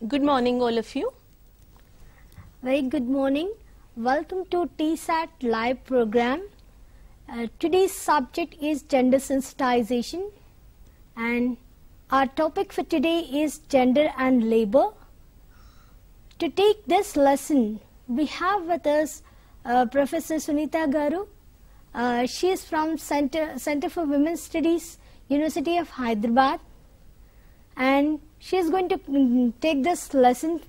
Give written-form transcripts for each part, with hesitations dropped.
Good morning, all of you. Very good morning. Welcome to TSAT live program. Today's subject is gender sensitization, and our topic for today is gender and labor. To take this lesson, we have with us Professor Sunitha Garu. She is from Center for Women's Studies, University of Hyderabad, and she is going to take this lesson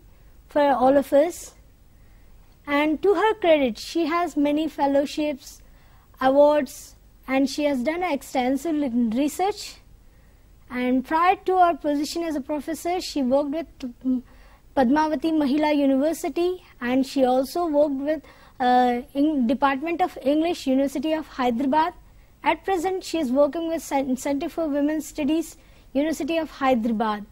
for all of us. And to her credit, she has many fellowships, awards, and she has done extensive research. And prior to her position as a professor, she worked with Padmavati Mahila University, and she also worked with Department of English, University of Hyderabad. At present, she is working with Center for Women's Studies, University of Hyderabad.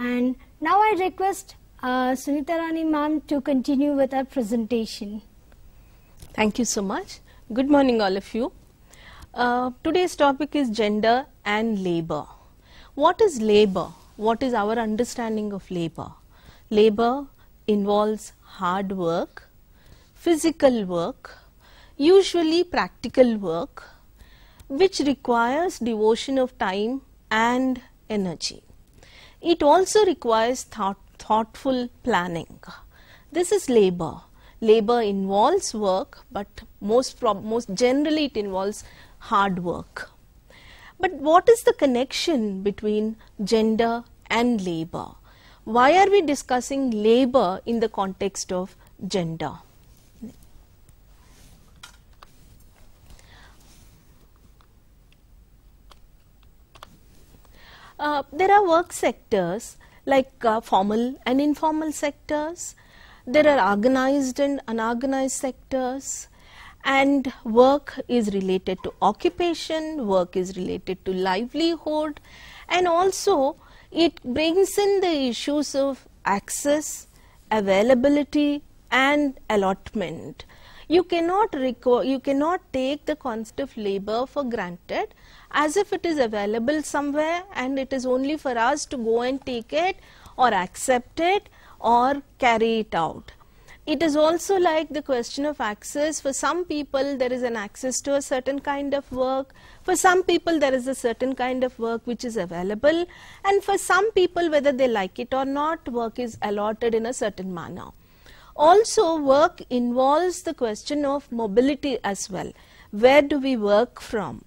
And now I request Sunitha Rani ma'am to continue with our presentation. Thank you so much. Good morning, all of you. Today's topic is gender and labor. What is labor? What is our understanding of labor? Labor involves hard work, physical work, usually practical work, which requires devotion of time and energy. It also requires thoughtful planning. This is labor. Labor involves work, but most generally it involves hard work. But what is the connection between gender and labor? Why are we discussing labor in the context of gender? There are work sectors like formal and informal sectors. There are organized and unorganized sectors, and work is related to occupation, work is related to livelihood, and also it brings in the issues of access, availability and allotment. You cannot take the concept of labor for granted as if it is available somewhere and it is only for us to go and take it or accept it or carry it out. It is also like the question of access. For some people there is an access to a certain kind of work, for some people there is a certain kind of work which is available, and for some people, whether they like it or not, work is allotted in a certain manner. Also, work involves the question of mobility as well. Where do we work from?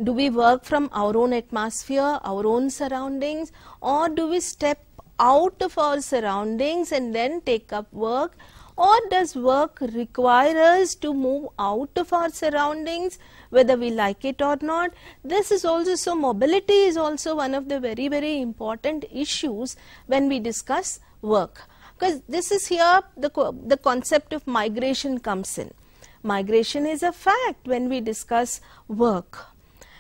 Do we work from our own atmosphere, our own surroundings, or do we step out of our surroundings and then take up work? Or does work require us to move out of our surroundings, whether we like it or not? This is also, so mobility is also one of the very, very important issues when we discuss work. Because this is here the concept of migration comes in. Migration is a fact when we discuss work,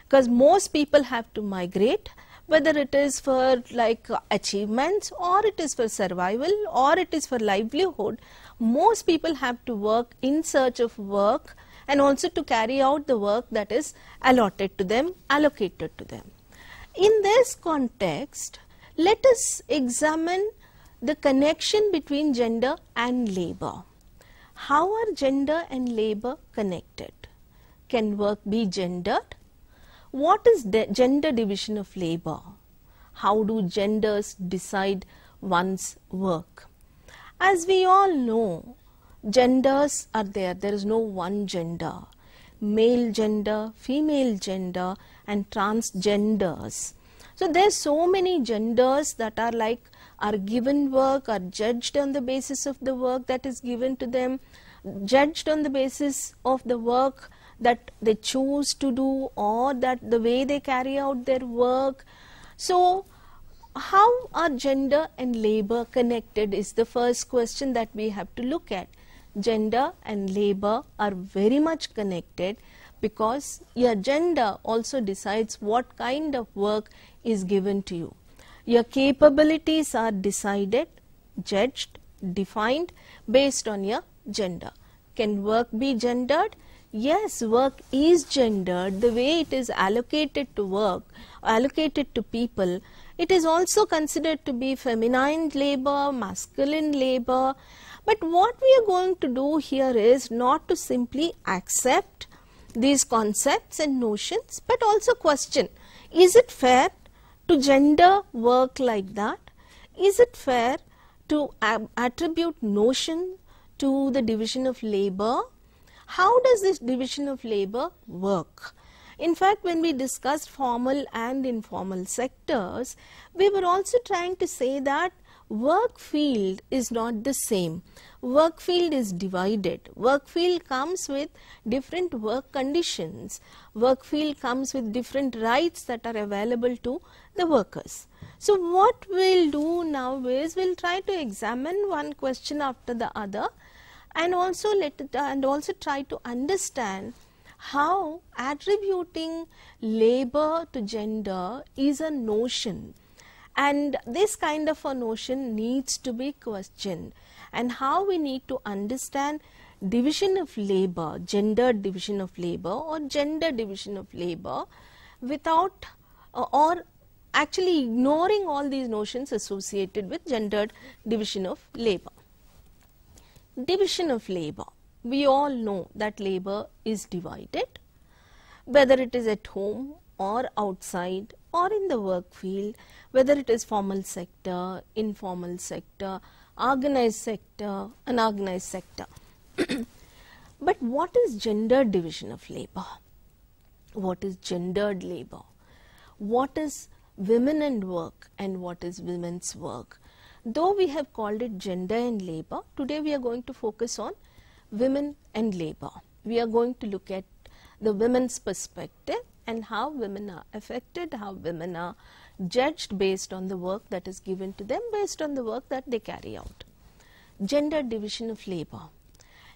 because most people have to migrate, whether it is for like achievements or it is for survival or it is for livelihood. Most people have to work in search of work and also to carry out the work that is allotted to them, allocated to them. In this context, let us examine the connection between gender and labor. How are gender and labor connected? Can work be gendered? What is gender division of labor? How do genders decide one's work? As we all know, genders are there. There is no one gender. Male gender, female gender and transgenders. So there's so many genders that are given work, are judged on the basis of the work that is given to them, judged on the basis of the work that they choose to do or that the way they carry out their work. So how are gender and labor connected is the first question that we have to look at. Gender and labor are very much connected because your gender also decides what kind of work is given to you. Your capabilities are decided, judged, defined based on your gender. Can work be gendered? Yes, work is gendered. The way it is allocated to work, allocated to people, It is also considered to be feminine labor, masculine labor. But what we are going to do here is not to simply accept these concepts and notions, but also question, is it fair to gender work like that? Is it fair to attribute notion to the division of labor? How does this division of labor work? In fact, when we discussed formal and informal sectors, we were also trying to say that work field is not the same. Work field is divided. Work field comes with different work conditions. Work field comes with different rights that are available to the workers. So what we'll do now is we'll try to examine one question after the other, and also try to understand how attributing labor to gender is a notion, and this kind of a notion needs to be questioned, and how we need to understand division of labor, gender division of labor or gender division of labor without or actually ignoring all these notions associated with gendered division of labor. Division of labor. We all know that labor is divided, whether it is at home or outside or in the work field, whether it is formal sector, informal sector, organized sector, unorganized sector. But what is gender division of labor? What is gendered labor? What is women and work and what is women's work? Though we have called it gender and labor, today we are going to focus on women and labor. We are going to look at the women's perspective and how women are affected, how women are judged based on the work that is given to them, based on the work that they carry out. Gender division of labor.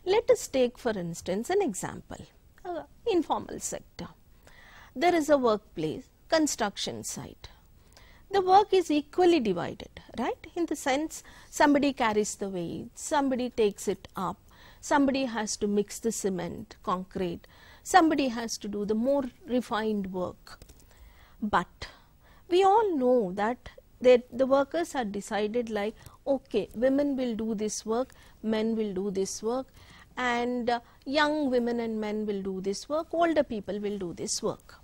Let us take for instance an example, informal sector. There is a workplace, construction site. The work is equally divided, right? In the sense, somebody carries the weight, somebody takes it up, somebody has to mix the cement, concrete, somebody has to do the more refined work. But we all know that the workers are decided like, okay, women will do this work, men will do this work, and young women and men will do this work, older people will do this work.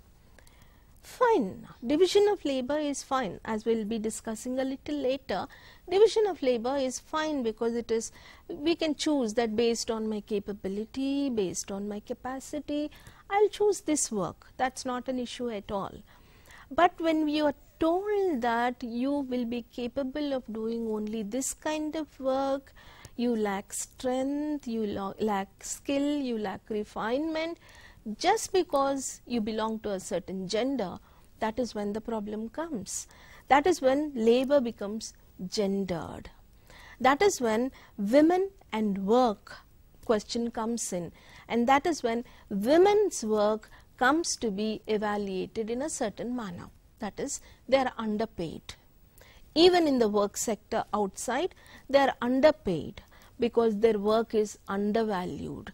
Fine, division of labor is fine, as we will be discussing a little later. Division of labor is fine because it is, we can choose that based on my capability, based on my capacity, I'll choose this work. That's not an issue at all. But when you are told that you will be capable of doing only this kind of work, you lack strength, you lack skill, you lack refinement, just because you belong to a certain gender, that is when the problem comes. That is when labor becomes gendered. That is when women and work question comes in, and that is when women's work comes to be evaluated in a certain manner. That is, they are underpaid. Even in the work sector outside, they are underpaid because their work is undervalued,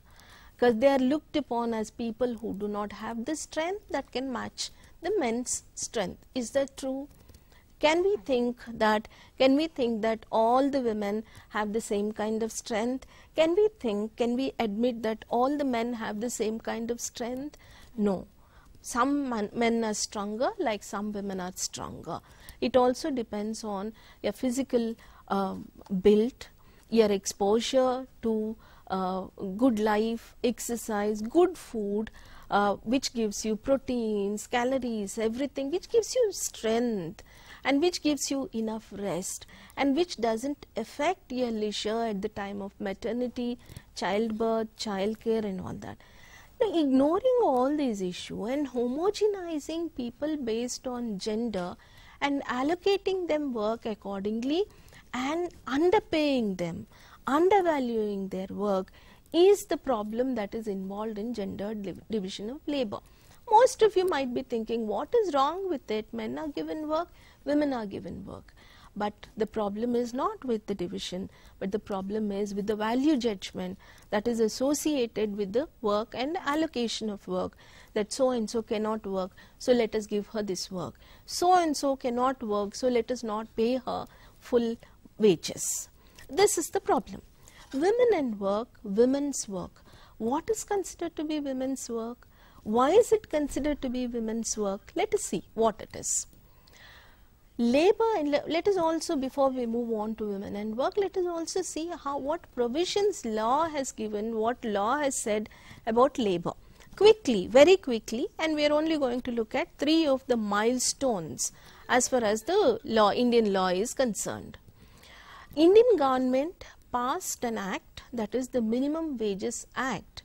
because they are looked upon as people who do not have the strength that can match the men's strength. Is that true? Can we think that all the women have the same kind of strength? Can we admit that all the men have the same kind of strength? No. Some men are stronger, like some women are stronger. It also depends on your physical build, your exposure to good life, exercise, good food, which gives you proteins, calories, everything, which gives you strength and which gives you enough rest and which doesn't affect your leisure at the time of maternity, childbirth, childcare and all that. Now, ignoring all these issues and homogenizing people based on gender and allocating them work accordingly and underpaying them, undervaluing their work is the problem that is involved in gender division of labor. Most of you might be thinking, what is wrong with it? Men are given work, women are given work. But the problem is not with the division, but the problem is with the value judgment that is associated with the work and allocation of work, that so and so cannot work, so let us give her this work. So and so cannot work, so let us not pay her full wages. This is the problem. Women and work, women's work. What is considered to be women's work? Why is it considered to be women's work? Let us see what it is. Labor, and let us also, before we move on to women and work, let us also see what provisions law has given, what law has said about labor. Quickly, very quickly, and we are only going to look at 3 of the milestones as far as the law, Indian law is concerned. Indian government passed an act, that is the Minimum Wages Act,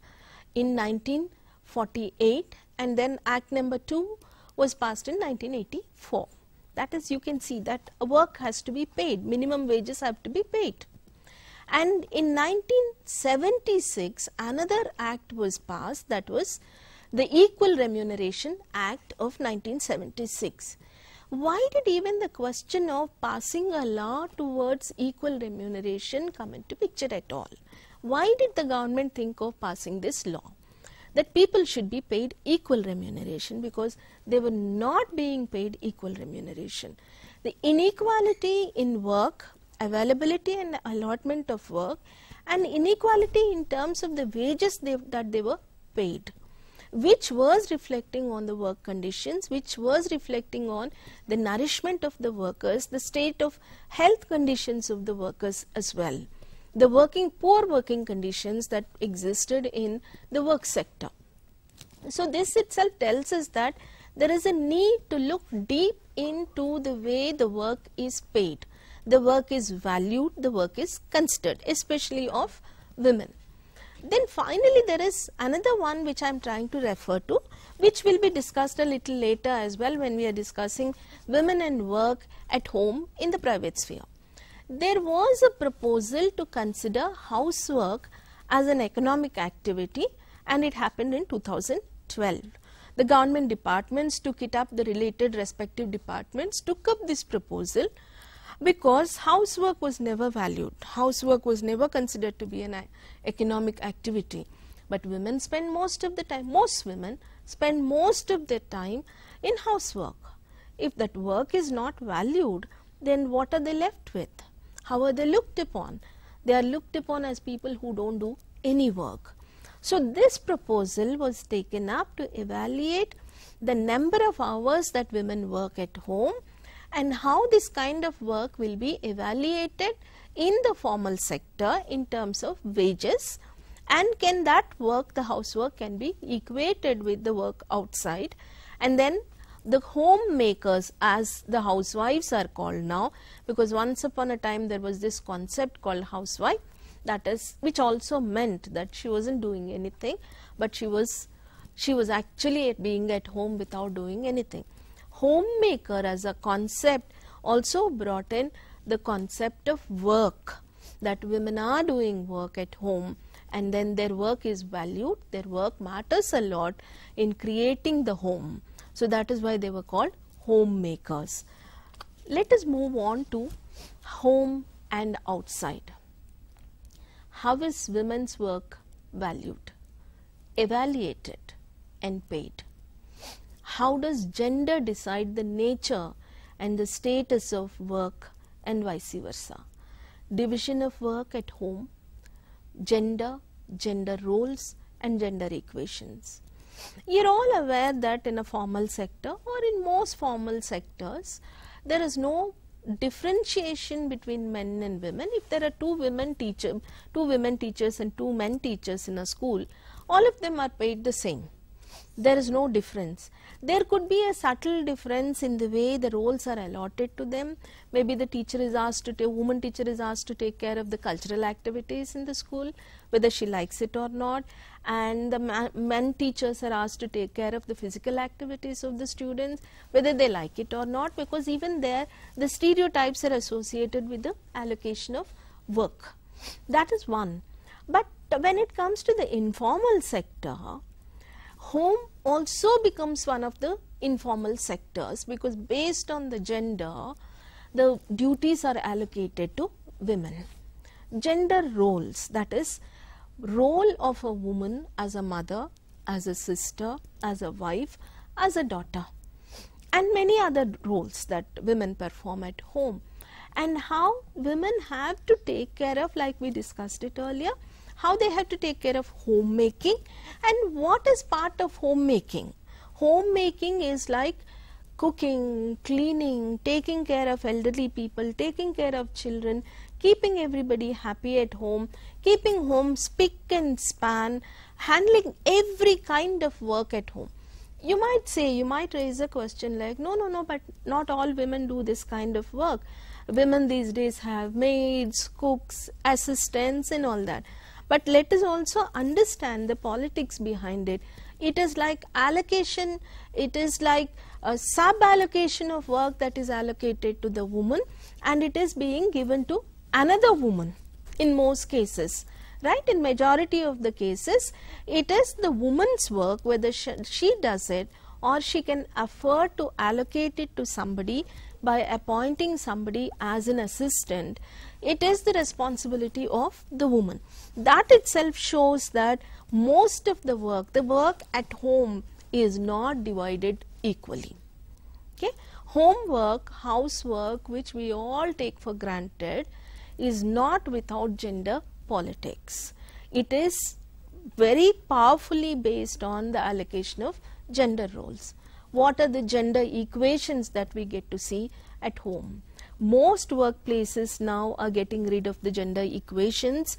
in 1948, and then Act number 2 was passed in 1984. That is, you can see that work has to be paid, minimum wages have to be paid. And in 1976, another act was passed, that was the Equal Remuneration Act of 1976. Why did even the question of passing a law towards equal remuneration come into picture at all? Why did the government think of passing this law? That people should be paid equal remuneration, because they were not being paid equal remuneration. The inequality in work, availability and allotment of work, and inequality in terms of the wages that they were paid, which was reflecting on the work conditions, which was reflecting on the nourishment of the workers, the state of health conditions of the workers as well, the poor working conditions that existed in the work sector. So this itself tells us that there is a need to look deep into the way the work is paid, the work is valued, the work is considered, especially of women. Then finally there is another one which I am trying to refer to, which will be discussed a little later as well when we are discussing women and work at home in the private sphere. There was a proposal to consider housework as an economic activity, and it happened in 2012. The government departments took it up, the related respective departments took up this proposal, because housework was never valued. Housework was never considered to be an economic activity. But women spend most of the time, most women spend most of their time in housework. If that work is not valued, then what are they left with? How are they looked upon? They are looked upon as people who don't do any work. So this proposal was taken up to evaluate the number of hours that women work at home and how this kind of work will be evaluated in the formal sector in terms of wages, and can that work, the housework, can be equated with the work outside, and then the homemakers, as the housewives are called now, because once upon a time there was this concept called housewife, that is, which also meant that she wasn't doing anything, but she was actually being at home without doing anything. Homemaker as a concept also brought in the concept of work, that women are doing work at home, and then their work is valued, their work matters a lot in creating the home. So that is why they were called homemakers. Let us move on to home and outside. How is women's work valued, evaluated and paid? How does gender decide the nature and the status of work and vice versa? Division of work at home, gender, gender roles and gender equations. You are all aware that in a formal sector or in most formal sectors, there is no differentiation between men and women. If there are two women teachers and 2 men teachers in a school, all of them are paid the same. There is no difference. There could be a subtle difference in the way the roles are allotted to them. Maybe the teacher is asked to woman teacher is asked to take care of the cultural activities in the school, whether she likes it or not, and the men teachers are asked to take care of the physical activities of the students, whether they like it or not, because even there the stereotypes are associated with the allocation of work. That is one. But when it comes to the informal sector, home also becomes one of the informal sectors, because based on the gender, the duties are allocated to women. Gender roles, that is, role of a woman as a mother, as a sister, as a wife, as a daughter, and many other roles that women perform at home, and how women have to take care of, like we discussed it earlier, how they have to take care of homemaking and what is part of homemaking. Homemaking is like cooking, cleaning, taking care of elderly people, taking care of children, keeping everybody happy at home, keeping home spick and span, handling every kind of work at home. You might say, you might raise a question like, no, but not all women do this kind of work. Women these days have maids, cooks, assistants and all that. But let us also understand the politics behind it. It is like allocation, it is like a sub-allocation of work that is allocated to the woman, and it is being given to another woman in most cases. Right? In majority of the cases, it is the woman's work, whether she does it or she can afford to allocate it to somebody by appointing somebody as an assistant. It is the responsibility of the woman. That itself shows that most of the work at home is not divided equally. Okay? Homework, housework, which we all take for granted, is not without gender politics. It is very powerfully based on the allocation of gender roles. What are the gender equations that we get to see at home? Most workplaces now are getting rid of the gender equations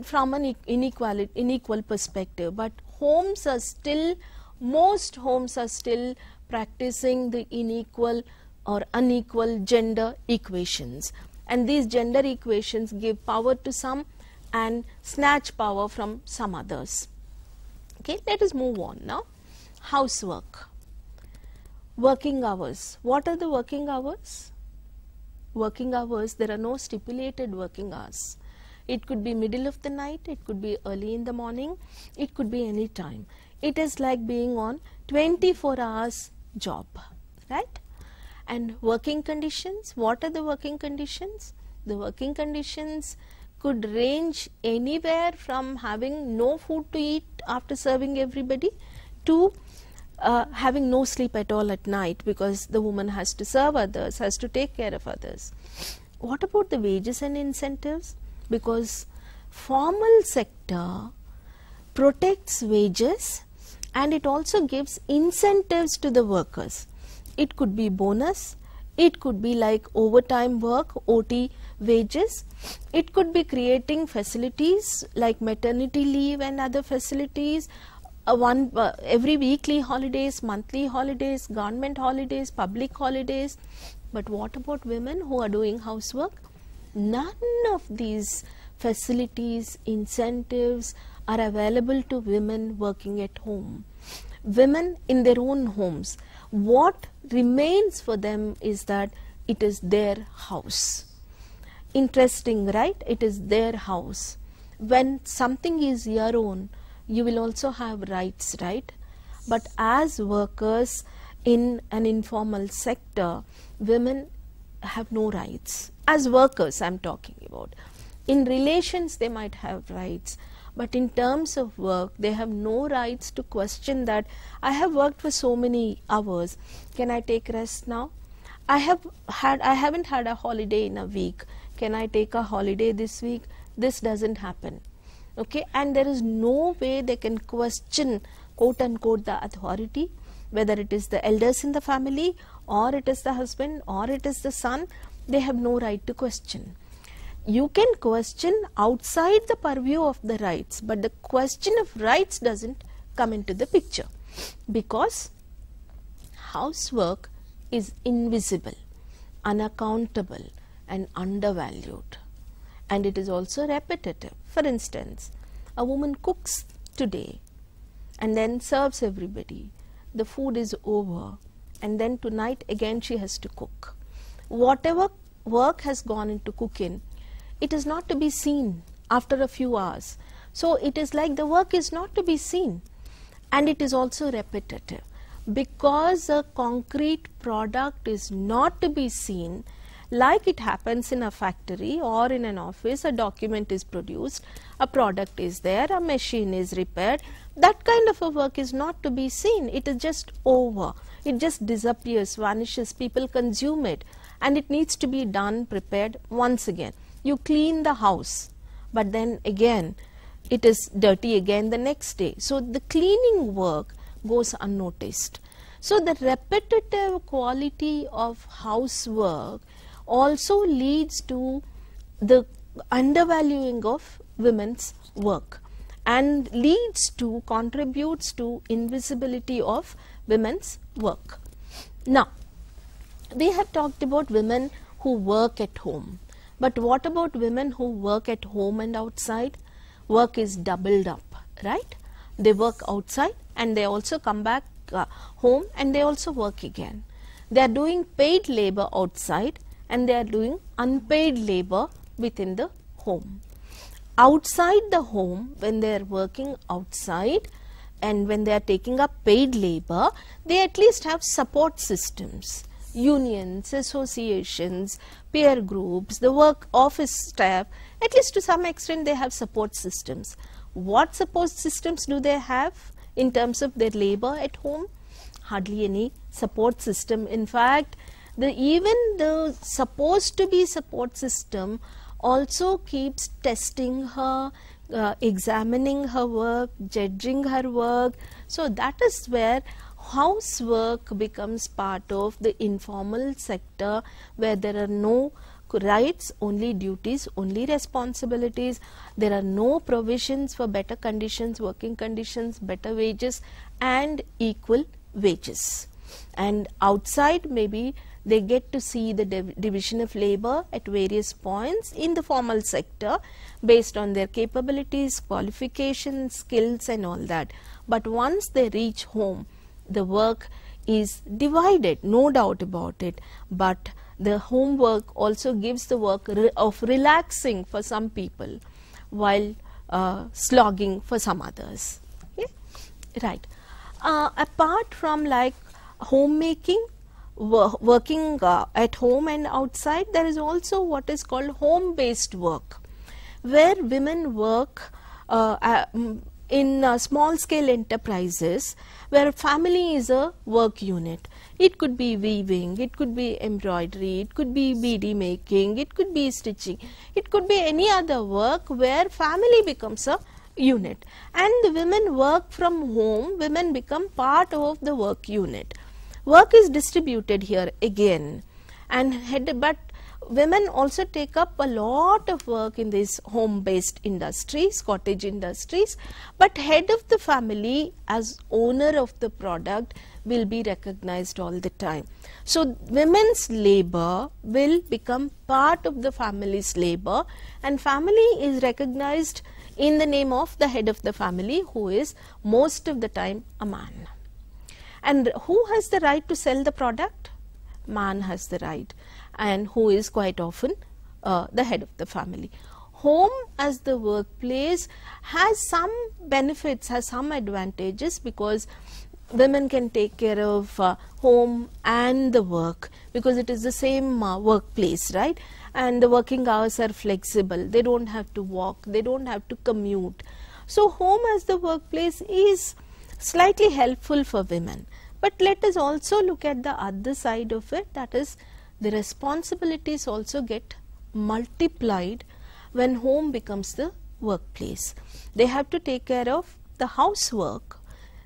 from an unequal perspective, but most homes are still practicing the unequal or unequal gender equations, and these gender equations give power to some and snatch power from some others. Okay, let us move on now. Housework. Working hours. What are the working hours? Working hours, there are no stipulated working hours. It could be middle of the night, it could be early in the morning, it could be any time. It is like being on 24 hours job, right? And working conditions, what are the working conditions? The working conditions could range anywhere from having no food to eat after serving everybody to having no sleep at all at night, because the woman has to serve others, has to take care of others. What about the wages and incentives? Because formal sector protects wages and it also gives incentives to the workers. It could be bonus, it could be like overtime work, OT wages, it could be creating facilities like maternity leave and other facilities, every weekly holidays, monthly holidays, government holidays, public holidays. But what about women who are doing housework? None of these facilities, incentives are available to women working at home. Women in their own homes, what remains for them is that it is their house. Interesting, right? It is their house. When something is your own, you will also have rights, right? But as workers in an informal sector, women have no rights. As workers, I am talking about. In relations, they might have rights, but in terms of work, they have no rights to question that I have worked for so many hours. Can I take rest now? I haven't had a holiday in a week. Can I take a holiday this week? This doesn't happen. Okay, and there is no way they can question, quote unquote, the authority, whether it is the elders in the family or it is the husband or it is the son. They have no right to question. You can question outside the purview of the rights, but the question of rights doesn't come into the picture, because housework is invisible, unaccountable and undervalued, and it is also repetitive. For instance, a woman cooks today and then serves everybody. The food is over and then tonight again she has to cook. Whatever work has gone into cooking, it is not to be seen after a few hours. So it is like the work is not to be seen, and it is also repetitive. Because a concrete product is not to be seen, Like it happens in a factory or in an office, a document is produced, a product is there, a machine is repaired. That kind of a work is not to be seen. It is just over. It just disappears, vanishes, people consume it, and it needs to be done, prepared once again. You clean the house, but then again it is dirty again the next day. So the cleaning work goes unnoticed. So the repetitive quality of housework also leads to the undervaluing of women's work and contributes to invisibility of women's work. Now, we have talked about women who work at home, but what about women who work at home and outside? Work is doubled up, right? They work outside and they also come back home and they also work again. They are doing paid labor outside and they are doing unpaid labor within the home. Outside the home, when they are working outside and when they are taking up paid labor, they at least have support systems, unions, associations, peer groups, the work office staff. At least to some extent they have support systems. What support systems do they have in terms of their labor at home? Hardly any support system. In fact, even the supposed to be support system also keeps testing her, examining her work, judging her work. So that is where housework becomes part of the informal sector, where there are no rights, only duties, only responsibilities. There are no provisions for better conditions, working conditions, better wages and equal wages. And outside, maybe they get to see the division of labor at various points in the formal sector based on their capabilities, qualifications, skills and all that. But once they reach home, the work is divided, no doubt about it, but the homework also gives the work of relaxing for some people while slogging for some others. Okay? Right. Apart from like homemaking, working at home and outside, there is also what is called home-based work, where women work in small-scale enterprises where family is a work unit. It could be weaving, it could be embroidery, it could be beadie making, it could be stitching, it could be any other work where family becomes a unit. And the women work from home, women become part of the work unit. Work is distributed here again, but women also take up a lot of work in these home-based industries, cottage industries, but head of the family as owner of the product will be recognized all the time. So women's labor will become part of the family's labor, and family is recognized in the name of the head of the family, who is most of the time a man. And who has the right to sell the product? Man has the right, and who is quite often the head of the family. Home as the workplace has some benefits, has some advantages, because women can take care of home and the work, because it is the same workplace, right? And the working hours are flexible. They don't have to walk, they don't have to commute. So home as the workplace is slightly helpful for women. But let us also look at the other side of it, that is, the responsibilities also get multiplied when home becomes the workplace. They have to take care of the housework.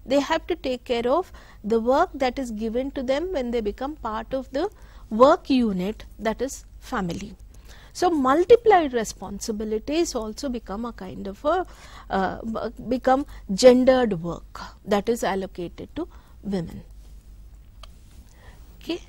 They have to take care of the work that is given to them when they become part of the work unit, that is family. So multiplied responsibilities also become a kind of a become gendered work that is allocated to women. Okay.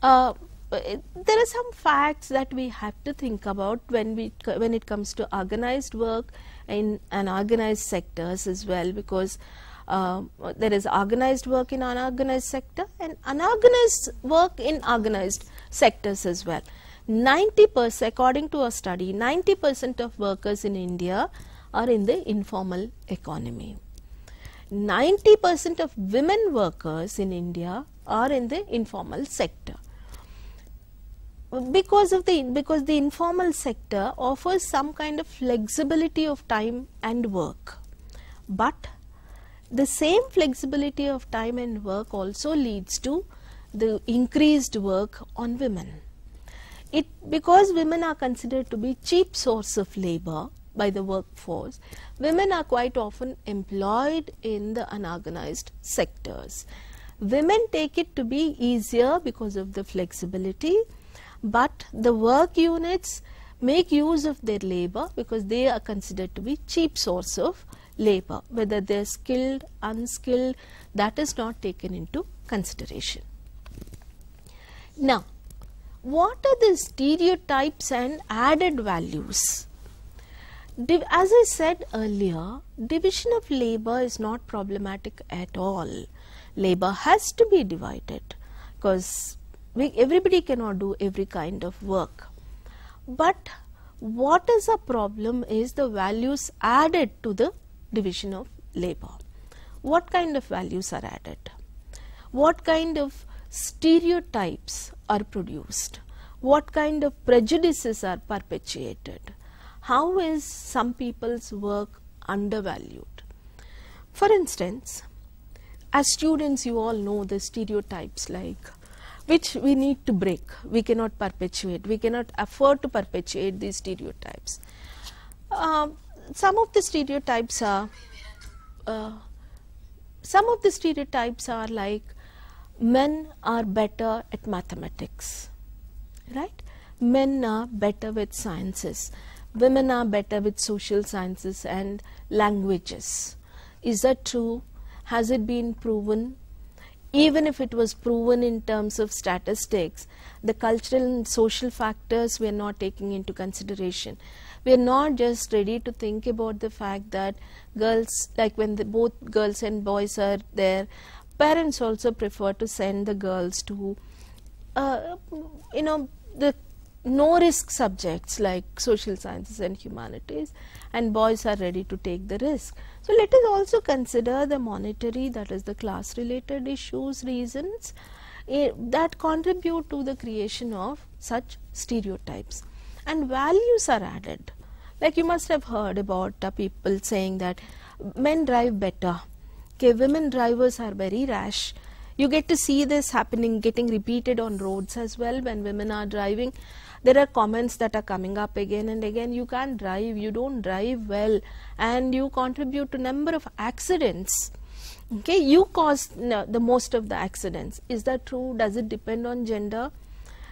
There are some facts that we have to think about when it comes to organized work in unorganized sectors as well, because there is organized work in unorganized sector and unorganized work in organized sectors as well. 90%, according to a study, 90% of workers in India are in the informal economy. 90% of women workers in India are in the informal sector. because the informal sector offers some kind of flexibility of time and work, but the same flexibility of time and work also leads to the increased work on women. Because women are considered to be cheap source of labor by the workforce, women are quite often employed in the unorganized sectors. Women take it to be easier because of the flexibility, but the work units make use of their labor because they are considered to be cheap source of labor. Whether they are skilled, unskilled, that is not taken into consideration. Now, what are the stereotypes and added values? As I said earlier, division of labor is not problematic at all. Labor has to be divided because everybody cannot do every kind of work. But what is a problem is the values added to the division of labor. What kind of values are added? What kind of stereotypes are produced? What kind of prejudices are perpetuated? How is some people's work undervalued? For instance, as students, you all know the stereotypes like which we need to break. We cannot perpetuate. We cannot afford to perpetuate these stereotypes. Some of the stereotypes are like men are better at mathematics, right? Men are better with sciences. Women are better with social sciences and languages. Is that true? Has it been proven? Even if it was proven in terms of statistics, the cultural and social factors we are not taking into consideration. We are not just ready to think about the fact that girls, like when both girls and boys are there, parents also prefer to send the girls to, the no-risk subjects like social sciences and humanities, and boys are ready to take the risk. So let us also consider the monetary, that is the class-related issues, reasons that contribute to the creation of such stereotypes. And values are added. Like you must have heard about people saying that men drive better. Okay, women drivers are very rash. You get to see this happening, getting repeated on roads as well when women are driving. There are comments that are coming up again and again. You can't drive, you don't drive well, and you contribute to number of accidents. Okay, you cause the most of the accidents. Is that true? Does it depend on gender?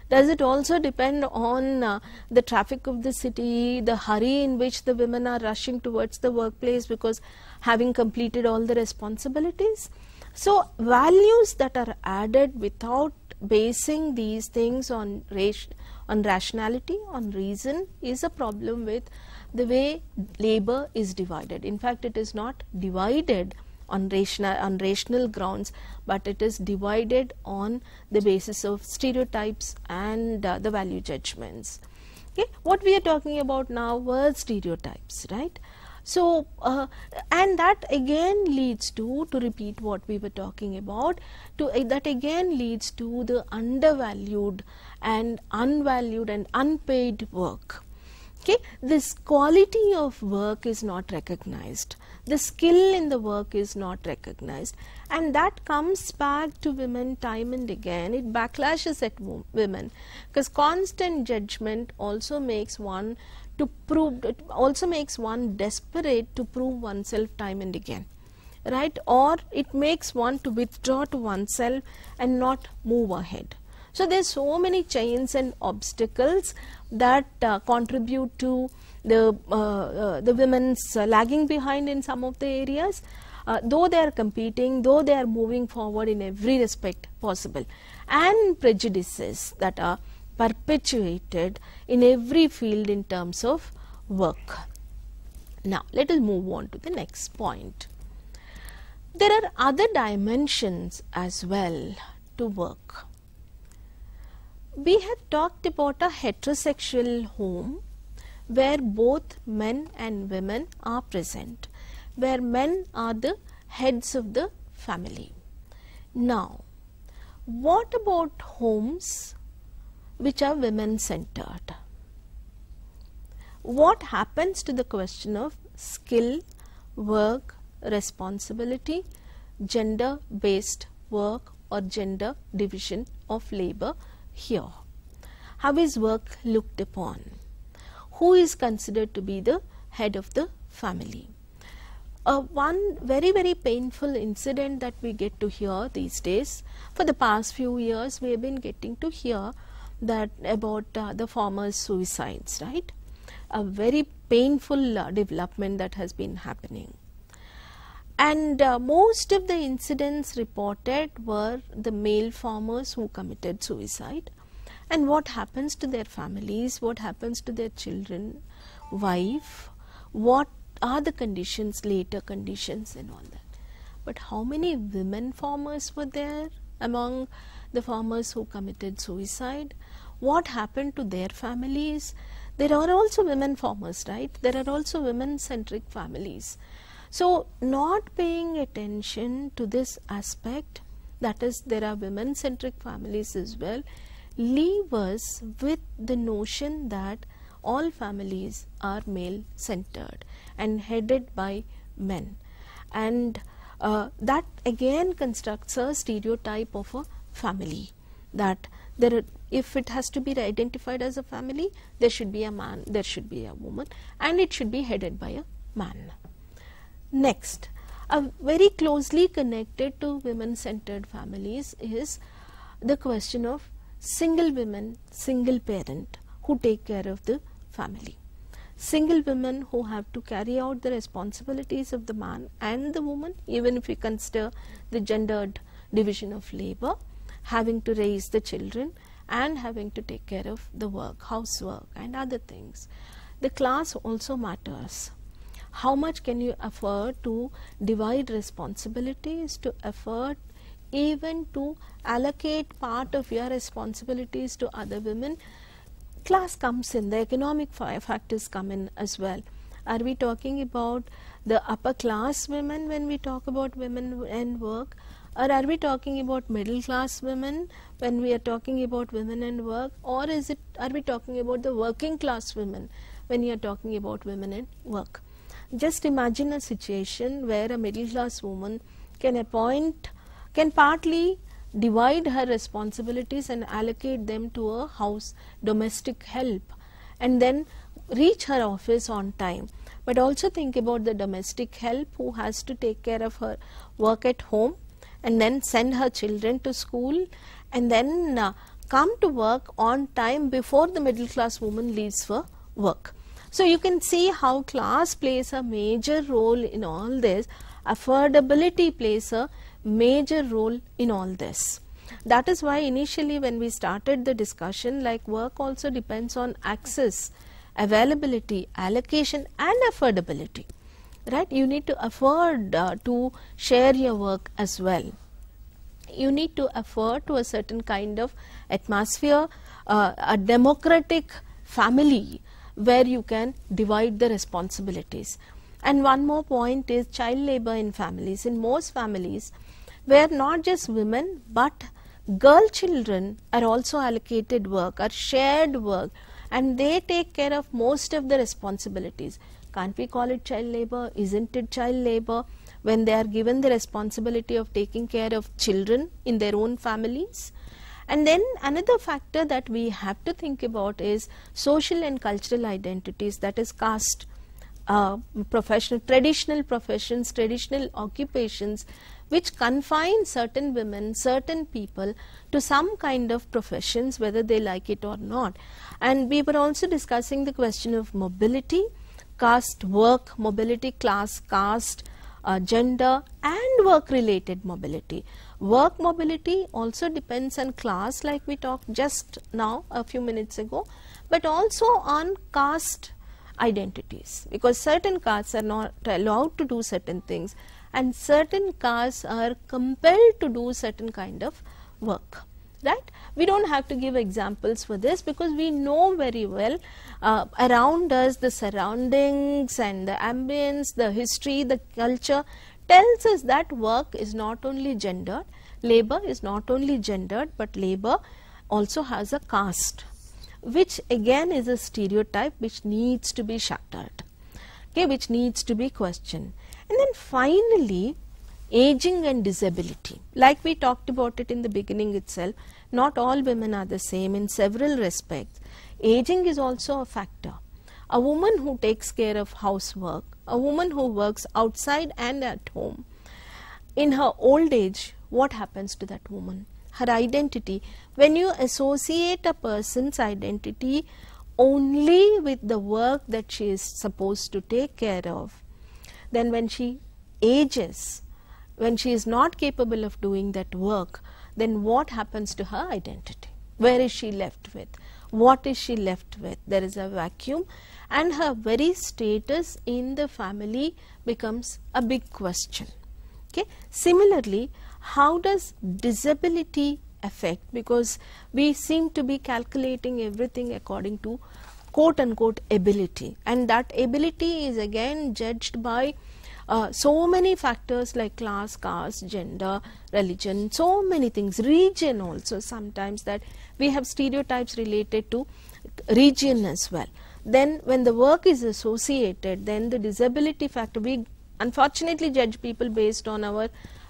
Does it also depend on the traffic of the city, the hurry in which the women are rushing towards the workplace because having completed all the responsibilities? So values that are added without basing these things on rationality, on reason, is a problem with the way labor is divided. In fact, it is not divided on rational grounds, but it is divided on the basis of stereotypes and the value judgments. Okay, what we are talking about now were stereotypes, right? So, and that again leads to repeat what we were talking about, that again leads to the undervalued and unvalued and unpaid work. Okay, this quality of work is not recognized. The skill in the work is not recognized, and that comes back to women time and again. It backlashes at women because constant judgment also makes one desperate to prove oneself time and again, right? Or it makes one to withdraw to oneself and not move ahead. So there's so many chains and obstacles that contribute to the women's lagging behind in some of the areas, though they are competing, though they are moving forward in every respect possible, and prejudices that are perpetuated in every field in terms of work. Now let us move on to the next point. There are other dimensions as well to work. We have talked about a heterosexual home where both men and women are present, where men are the heads of the family. Now, what about homes which are women centered. What happens to the question of skill, work, responsibility, gender based work or gender division of labor here? How is work looked upon? Who is considered to be the head of the family? One very painful incident that we get to hear these days, for the past few years we have been getting to hear that about the farmers' suicides, right? A very painful development that has been happening. And most of the incidents reported were the male farmers who committed suicide. And what happens to their families, what happens to their children, wife, what are the conditions, later conditions and all that. But how many women farmers were there among the farmers who committed suicide? What happened to their families? There are also women farmers, right? There are also women-centric families. So, not paying attention to this aspect, that is, there are women-centric families as well, leave us with the notion that all families are male-centered and headed by men. And that again constructs a stereotype of a family, that there are, if it has to be identified as a family, there should be a man, there should be a woman, and it should be headed by a man. Next, very closely connected to women-centered families is the question of single women, single parent who take care of the family. Single women who have to carry out the responsibilities of the man and the woman, even if we consider the gendered division of labor, having to raise the children and having to take care of the work, housework and other things. The class also matters. How much can you afford to divide responsibilities, to afford even to allocate part of your responsibilities to other women? Class comes in, the economic factors come in as well. Are we talking about the upper class women when we talk about women and work, or are we talking about middle class women when we are talking about women and work, or are we talking about the working class women when you are talking about women and work? Just imagine a situation where a middle class woman can partly divide her responsibilities and allocate them to a house domestic help and then reach her office on time. But also think about the domestic help who has to take care of her work at home and then send her children to school and then come to work on time before the middle class woman leaves for work. So you can see how class plays a major role in all this. Affordability plays a major role in all this. That is why initially when we started the discussion, like work also depends on access, availability, allocation and affordability, right? You need to afford to share your work as well. You need to afford to a certain kind of atmosphere, a democratic family where you can divide the responsibilities. And one more point is child labor in families. In most families, where not just women but girl children are also allocated work, are shared work, and they take care of most of the responsibilities. Can't we call it child labor? Isn't it child labor when they are given the responsibility of taking care of children in their own families? And then another factor that we have to think about is social and cultural identities, that is caste, traditional professions, traditional occupations, which confine certain women, certain people to some kind of professions, whether they like it or not. And we were also discussing the question of mobility, caste, work, mobility, class, caste, gender and work related mobility. Work mobility also depends on class, like we talked just now a few minutes ago, but also on caste identities, because certain castes are not allowed to do certain things and certain castes are compelled to do certain kind of work, right? We don't have to give examples for this because we know very well around us the surroundings and the ambience, the history, the culture tells us that work is not only gendered, labor is not only gendered, but labor also has a caste which again is a stereotype which needs to be shattered, okay, which needs to be questioned. And then finally, aging and disability. Like we talked about it in the beginning itself, not all women are the same in several respects. Aging is also a factor. A woman who takes care of housework, a woman who works outside and at home, in her old age, what happens to that woman? Her identity. When you associate a person's identity only with the work that she is supposed to take care of, then when she ages, when she is not capable of doing that work, then what happens to her identity? Where is she left with? What is she left with? There is a vacuum, and her very status in the family becomes a big question. Okay. Similarly, how does disability affect? Because we seem to be calculating everything according to quote unquote ability, and that ability is again judged by so many factors like class, caste, gender, religion, so many things, region also sometimes, that we have stereotypes related to region as well. Then when the work is associated, then the disability factor, we unfortunately judge people based on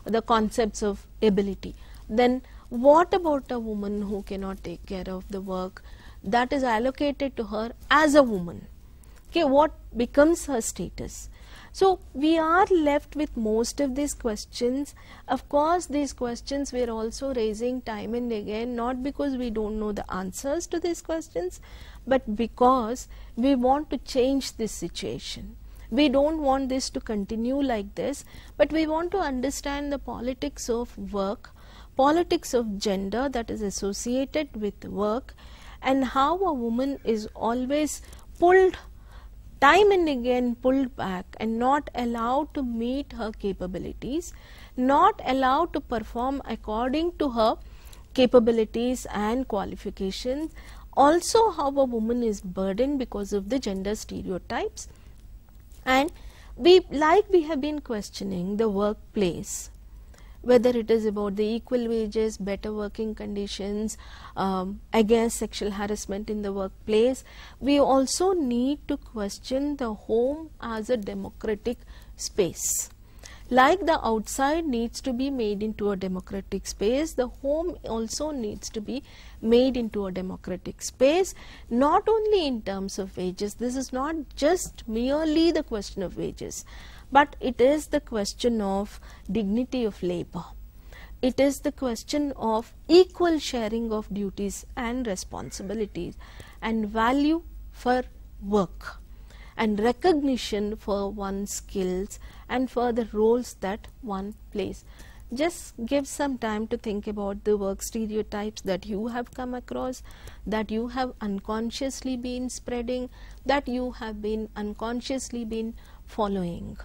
the concepts of ability. Then what about a woman who cannot take care of the work that is allocated to her as a woman? Okay, what becomes her status? So we are left with most of these questions. Of course, these questions we are also raising time and again, not because we don't know the answers to these questions, but because we want to change this situation. We don't want this to continue like this, but we want to understand the politics of work, politics of gender that is associated with work, and how a woman is always pulled time and again, pulled back and not allowed to meet her capabilities, not allowed to perform according to her capabilities and qualifications. Also, how a woman is burdened because of the gender stereotypes. And we have been questioning the workplace, whether it is about the equal wages, better working conditions, against sexual harassment in the workplace. We also need to question the home as a democratic space. Like the outside needs to be made into a democratic space, the home also needs to be made into a democratic space, not only in terms of wages. This is not just merely the question of wages, but it is the question of dignity of labor. It is the question of equal sharing of duties and responsibilities, and value for work, and recognition for one's skills and for the roles that one plays. Just give some time to think about the work stereotypes that you have come across, that you have unconsciously been spreading, that you have been unconsciously been following.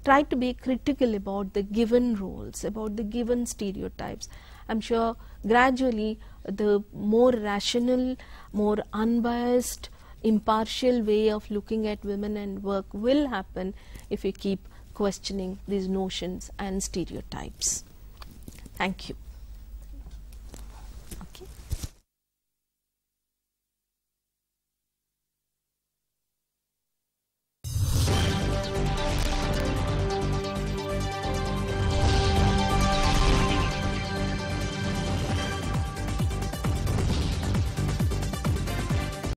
Try to be critical about the given roles, about the given stereotypes. I'm sure gradually the more rational, more unbiased, impartial way of looking at women and work will happen if we keep questioning these notions and stereotypes. Thank you.